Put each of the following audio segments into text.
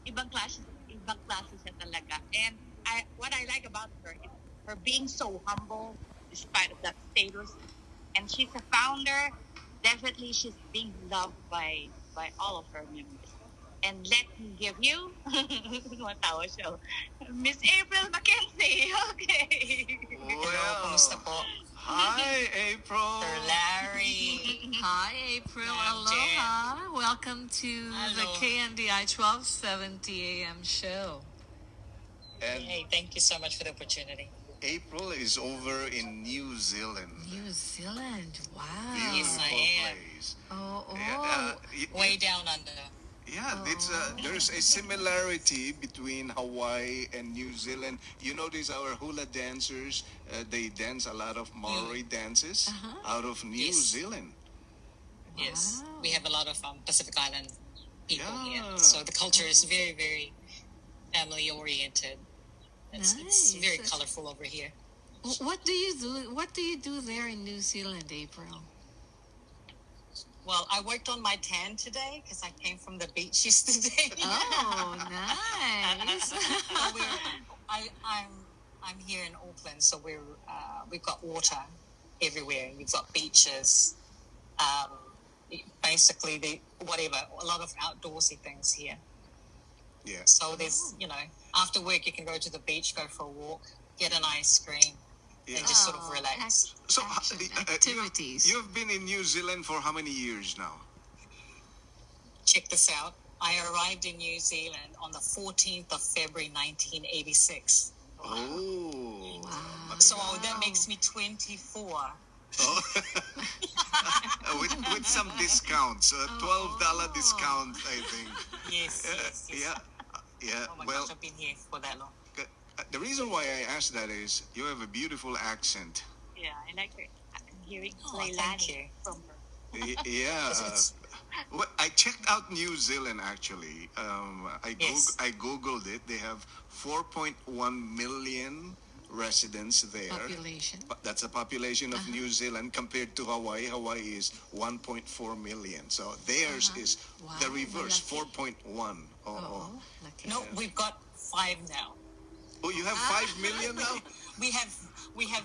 ibang klase siya talaga. And what I like about her is her being so humble despite of that status. And she's a founder. Definitely, she's being loved by all of her members. And let me give you matawa siya. Miss April McKenzie. Okay. Hello, kumusta Well, po? hi April. Sir Larry. Hi, April. I'm Aloha. Welcome to the Hello. KNDI 1270 AM show. And Hey, thank you so much for the opportunity. April is over in New Zealand. New Zealand. Wow. Yes, I Beautiful am. place. Oh. Way down under. Yeah, there's a similarity between Hawaii and New Zealand. You notice our hula dancers, they dance a lot of Maori dances out of New Yes. Zealand. Yes, Wow. we have a lot of Pacific Island people Yeah. here, so the culture is very, very family oriented. It's Nice. very colorful over here. What do you do? What do you do there in New Zealand, April? Well, I worked on my tan today because I came from the beach yesterday. Oh, nice. So I'm here in Auckland, so we've got water everywhere. We've got beaches, basically a lot of outdoorsy things here. Yeah. So there's after work you can go to the beach, go for a walk, get an ice cream, Yeah. and just sort of relax. So activities. you've been in New Zealand for how many years now? Check this out. I arrived in New Zealand on the 14th of February 1986. Oh. Wow. So that makes me 24. Oh. with some discounts, $12 discount, I think. Yes, yes. Yeah. Oh my Well, gosh, I've been here for that long. the reason why I asked that is you have a beautiful accent. Yeah, I like her. I'm hearing Oh, thank Leilani you. from her. Yeah. Well, I checked out New Zealand actually. Yes. I googled it. They have 4.1 million residents there. Population. That's a population of New Zealand compared to Hawaii. Hawaii is 1.4 million. So theirs is the Wow, reverse, malaki. 4.1. Oh. Lucky. No, we've got 5 now. Oh, you have 5 million now? We have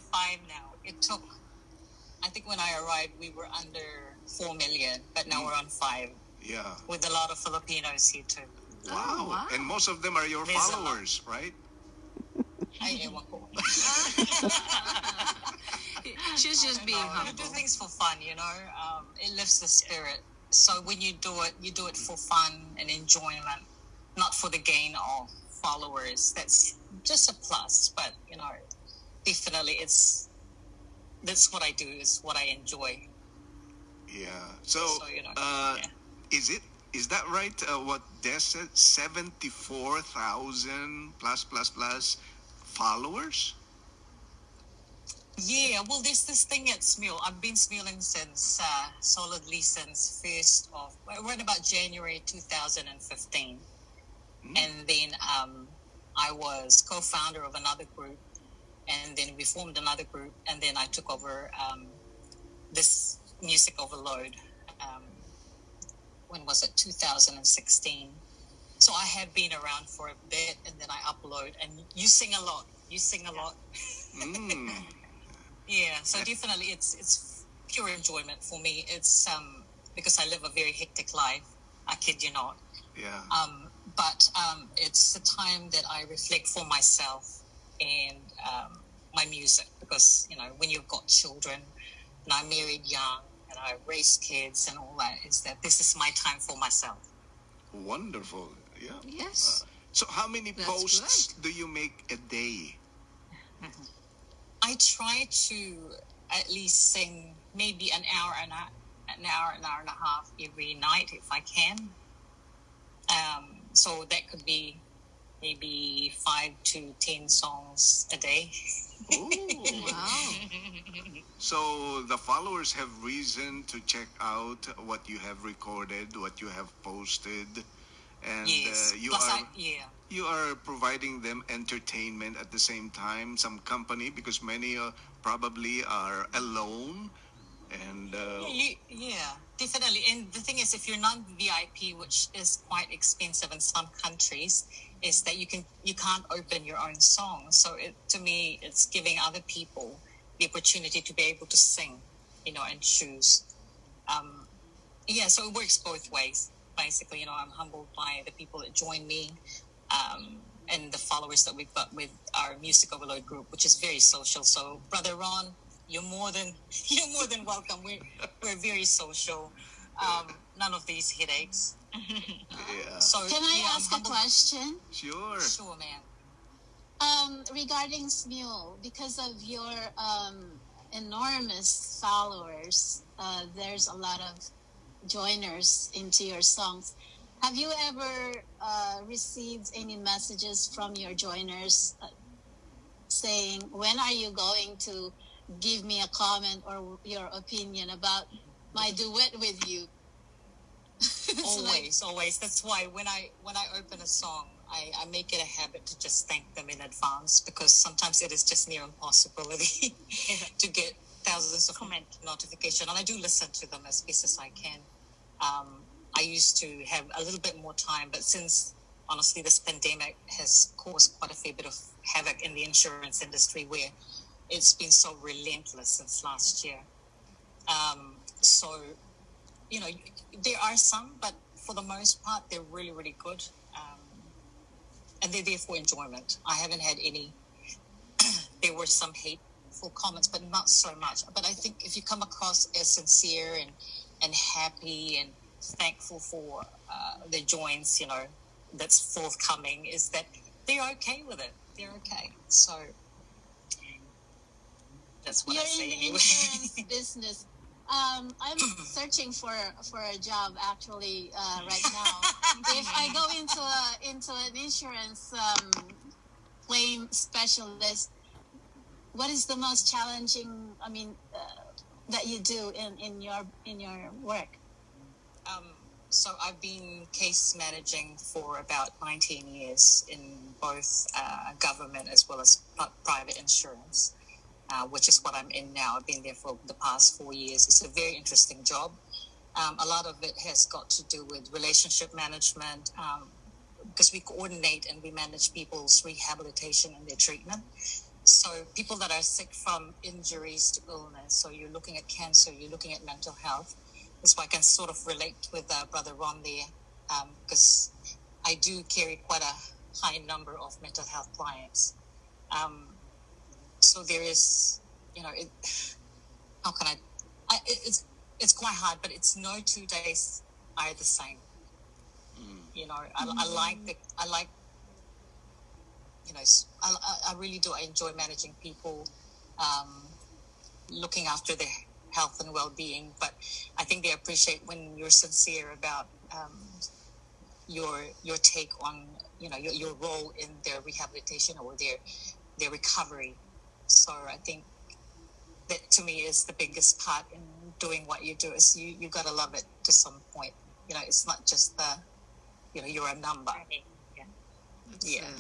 5 now. It took, I think when I arrived we were under 4 million, but now we're on 5 Yeah. with a lot of Filipinos here too. Wow. wow. And most of them are your There's a lot. followers, right? Ay, ewan ko. She's just being You do humble. things for fun, it lifts the spirit. So when you do it for fun and enjoyment, not for the gain of followers. That's just a plus, but definitely that's what I do, is what I enjoy. Yeah. So, yeah. is that right? What Des said, 74,000 plus followers? Yeah, well, there's this thing at Smule. I've been smuling solidly since around about January 2015. And then I was co-founder of another group, and then we formed another group, and then I took over this MusicOverload. When was it? 2016. So I have been around for a bit, and then I upload, and you sing a lot. Mm. Yeah, so definitely it's pure enjoyment for me. It's because I live a very hectic life. I kid you not. Yeah. But it's the time that I reflect for myself and my music, because when you've got children, and I married young and I raised kids and all that, is that this is my time for myself. Wonderful. Yeah. Yes. So how many That's posts do you make a day? I try to at least sing maybe an hour and a half every night if I can. So that could be maybe 5 to 10 songs a day. Ooh. Wow. So the followers have reason to check out what you have recorded, what you have posted, and Yes. you are providing them entertainment at the same time, some company, because many probably are alone And Yeah, definitely. And the thing is, if you're non-VIP, which is quite expensive in some countries, is that you can't open your own song. So to me, it's giving other people the opportunity to be able to sing, and choose. Yeah, so it works both ways. Basically, I'm humbled by the people that join me, and the followers that we've got with our Music Overload group, which is very social. So, Brother Ron, you're more than welcome. We're very social. None of these headaches. yeah. So Can I ask a question? Sure. Sure, man. Regarding Smule, because of your enormous followers, there's a lot of joiners into your songs. Have you ever received any messages from your joiners saying, when are you going to give me a comment or your opinion about my duet with you? Always. That's why when I open a song, I make it a habit to just thank them in advance, because sometimes it is just near impossibility to get thousands of comment notification, and I do listen to them as best as I can. I used to have a little bit more time, but since honestly this pandemic has caused quite a fair bit of havoc in the insurance industry, where it's been so relentless since last year. So, there are some, but for the most part, they're really, really good. And they're there for enjoyment. I haven't had any, there were some hateful comments, but not so much. But I think if you come across as sincere and happy and thankful for the joins, that's forthcoming, is that they're okay with it. They're okay. So that's what You're I say in the anyway. insurance business. I'm searching for a job actually right now. If I go into an insurance claim specialist, what is the most challenging? That you do in your work? So I've been case managing for about 19 years in both government as well as private insurance. Which is what I'm in now. I've been there for the past 4 years. It's a very interesting job. A lot of it has got to do with relationship management, because we coordinate and we manage people's rehabilitation and their treatment. So people that are sick from injuries to illness, so you're looking at cancer, you're looking at mental health. That's why I can sort of relate with Brother Ron there, because I do carry quite a high number of mental health clients. So there is, how can it's quite hard, but it's no 2 days are the same. I really do. I enjoy managing people, looking after their health and well-being, but I think they appreciate when you're sincere about your take on, your role in their rehabilitation or their recovery. So I think that to me is the biggest part in doing what you do, is you got to love it to some point. It's not just you're a number.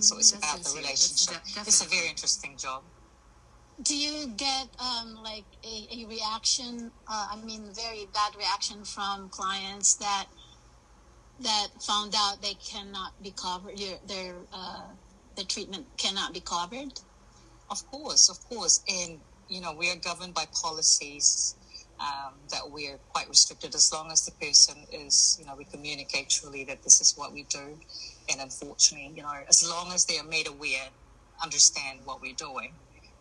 So it's about the relationship. It's a very interesting job. Do you get like a reaction? Very bad reaction from clients that found out they cannot be covered. The treatment cannot be covered. Of course, and we are governed by policies that we are quite restricted. As long as the person is, we communicate truly that this is what we do, and unfortunately, as long as they are made aware, understand what we're doing,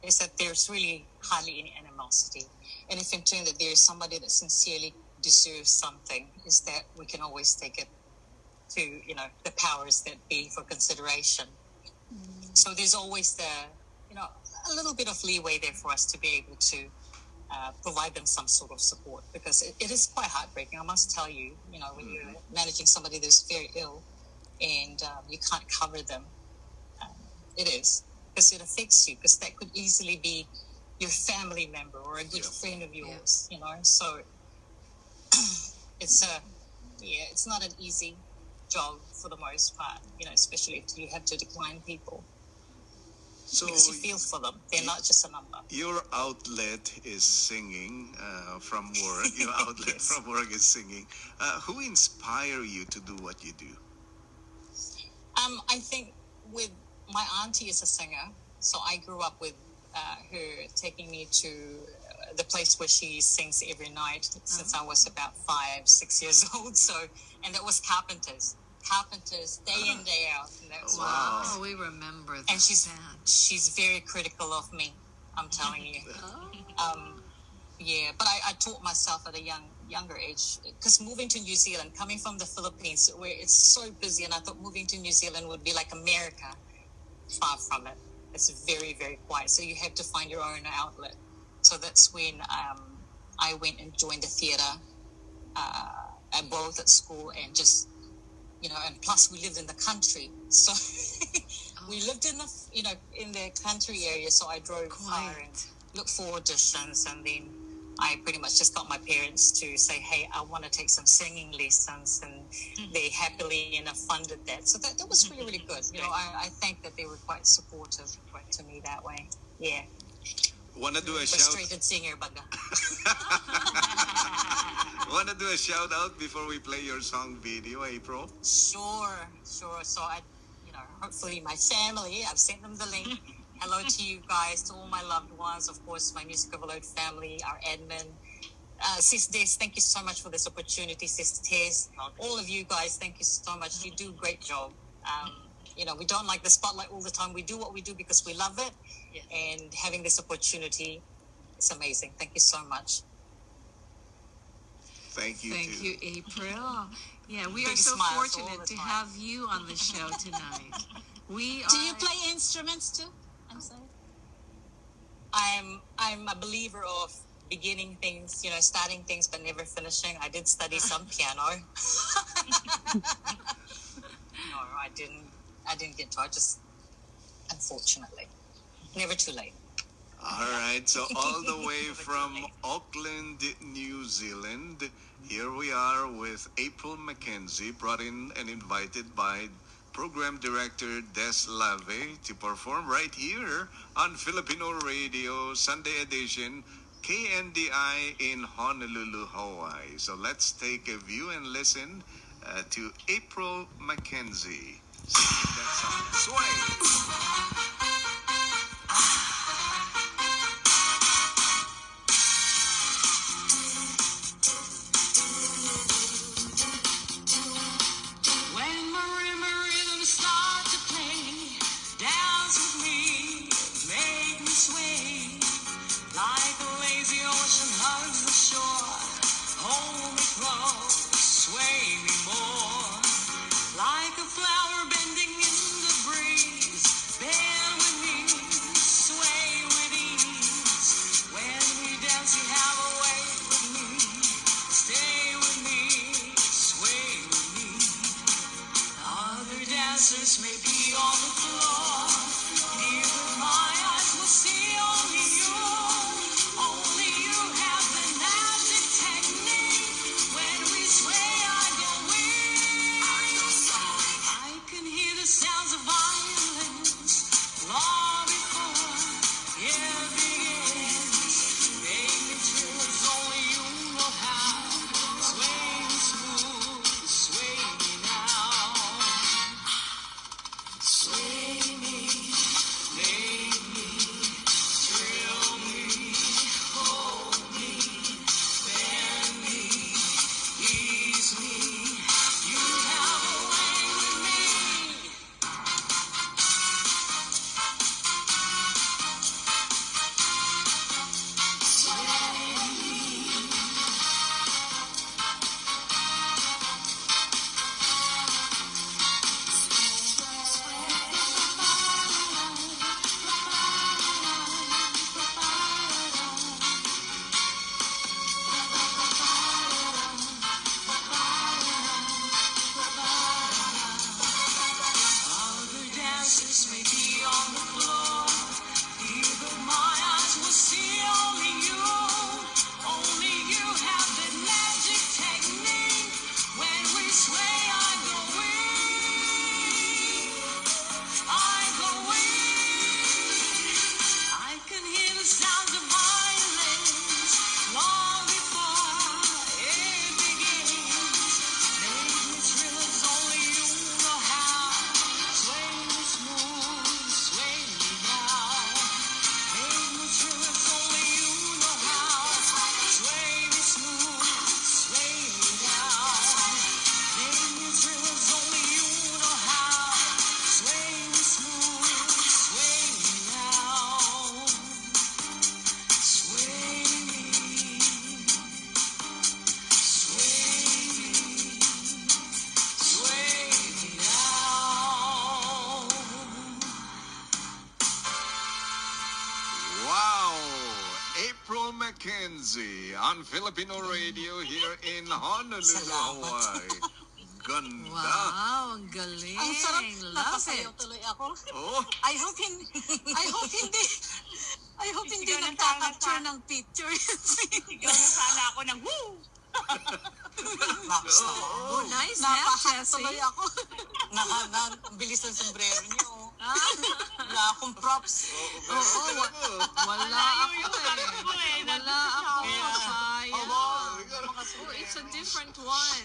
is that there's really hardly any animosity. And if in turn that there is somebody that sincerely deserves something, is that we can always take it to, the powers that be for consideration. So there's always a little bit of leeway there for us to be able to provide them some sort of support, because it is quite heartbreaking. I must tell you, when you're managing somebody that's very ill and you can't cover them, it is, because it affects you, because that could easily be your family member or a good friend of yours, so it's not an easy job for the most part, especially if you have to decline people. So because you feel for them. They're not just a number. your outlet is singing from work. Your outlet Yes. from work is singing. Who inspire you to do what you do? I think with my auntie is a singer, so I grew up with her taking me to the place where she sings every night since I was about 5-6 years old. So, and that was Carpenters, day in, day out. And that was Wow. Oh, we remember that. and she's very critical of me. I'm telling you. Yeah, but I taught myself at a younger age, because moving to New Zealand, coming from the Philippines, where it's so busy, and I thought moving to New Zealand would be like America. Far from it. It's very, very quiet. So you have to find your own outlet. So that's when I went and joined the theatre, both at school and just, and plus we lived in the country. So we lived in the country area. So I drove far and looked for auditions, and then I pretty much just got my parents to say, hey, I want to take some singing lessons, and they happily funded that. So that was really, really good. I think that they were quite supportive to me that way. Yeah. Wanna do a Frustrated singer, baga. Wanna do a shout out before we play your song video, April? Sure. So hopefully my family, I've sent them the link. Hello to you guys, to all my loved ones, of course, my MusicOverload family, our admin. Sis Des, thank you so much for this opportunity. Sis Tess, all of you guys, thank you so much. You do a great job. We don't like the spotlight all the time. We do what we do because we love it. Yes. And having this opportunity, it's amazing. Thank you so much. Thank you, Thank too. you, April. Yeah, we Big are so smiles all fortunate the to time. have you on the show tonight. Do you play instruments too? I'm sorry. I'm a believer of beginning things, starting things but never finishing. I did study some piano. No, I didn't get to. I just, unfortunately, never too late. All right, so all the way from Auckland, New Zealand, here we are with April McKenzie, brought in and invited by Program Director Des Lave to perform right here on Filipino Radio, Sunday edition, KNDI in Honolulu, Hawaii. So let's take a view and listen to April McKenzie singing that song, Sway. When marimba rhythms start to play, dance with me, make me sway. Like a lazy ocean hugs the shore, hold me close, sway me more. Like a flower bending in the breeze, bend with me, sway with ease. When we dance, you have a way with me, stay with me, sway with me. Other dancers may be on the floor. Here with my eyes will see only you. Only you have the magic technique. When we sway, I go weak. I can hear the sounds of violence long before it begins. Make me thrills only you know how. Sway me smooth, sway me now. Sway me McKenzie on Filipino radio here in Honolulu, Salamat. Hawaii. Ganda. Wow, ang galing. Ang sarap. Love Napasayaw it. tuloy ako. Oh, I hope hindi Sigaw ng nagka-capture tama ng picture. Sigaw na sana ako ng woo! Max naman. Oh, nice have, Napahack Jessie. tuloy ako. Ang bilis ng sombrero niyo. Wala akong props. Oo, wala ako Yung sabi ko eh. Wala ako. Sayang. Oh, Oh, it's a different one.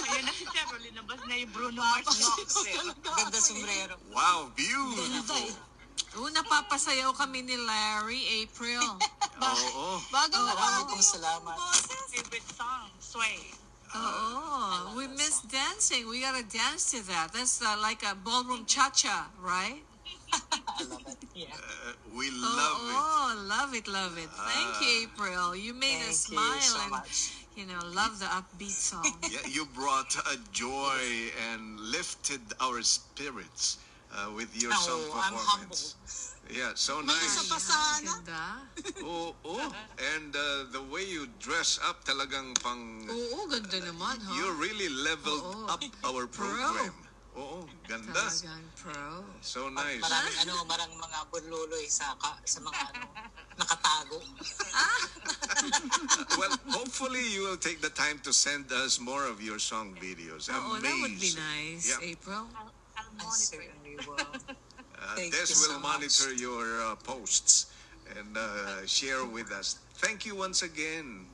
Ayun na si Chevro, linabas na yung Bruno Mars Knox eh. Ganda sombrero. wow, beautiful. Oh, napapasayaw kami ni Larry, April. Oo. Bago na Maraming kong salamat. Favorite song, Sway. Oh, we miss dancing. We gotta dance to that. That's like a ballroom cha-cha, right? I love it. Yeah. We love it. Oh, love it, love it. Thank you, April. You made us Thank you smile so and, much. love the upbeat song. Yeah, you brought a joy and lifted our spirits with your song Oh, I'm humble. performance. Yeah, so May nice. isa pa sana. Ganda. Oh, and the way you dress up talagang pang Oo, ganda naman, ha? you really leveled Oo. up our program. Oo, ganda. Talagang pro. So nice. Maraming mga bunluloy sa mga nakatago. Well, hopefully you will take the time to send us more of your song videos. Oh, that would be Amazing. nice, Yeah. April. I'll I monitor it. certainly will. Thank Des you will so much. monitor your posts and share with us. Thank you once again.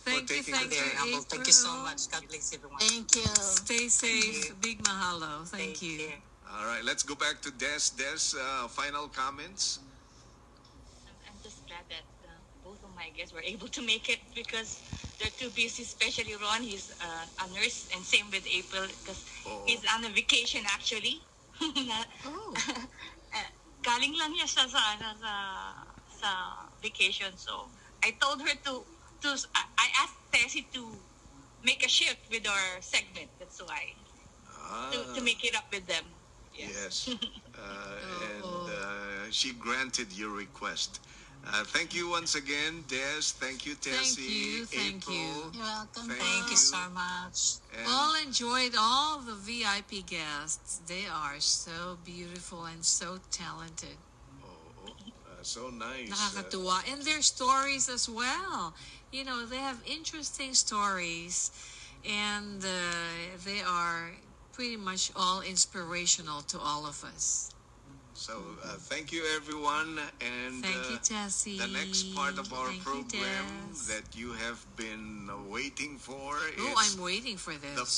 Thank you, taking the thank you, Very humble. Thank you so April. much. God bless everyone. Thank you. Stay safe. you. Big mahalo. Thank you. All right, let's go back to Des. Des, final comments? I'm just glad that both of my guests were able to make it because they're too busy, especially Ron. He's a nurse, and same with April because Oh. he's on a vacation actually. Oh, Galing lang niya sa vacation. So I told her to I asked Tessie to make a shift with our segment. That's why to make it up with them. Yes. And she granted your request. Thank you once again, Des. Thank you, Tessie. Thank you. April. You're welcome. Thank you so much. And all enjoyed all the VIP guests. They are so beautiful and so talented. so nice. Nakakatuwa. And their stories as well. They have interesting stories. And they are pretty much all inspirational to all of us. So thank you, everyone. And Thank you, Tessie. the next part of our Thank you, program Des. that you have been waiting for Oh, is I'm waiting for this. the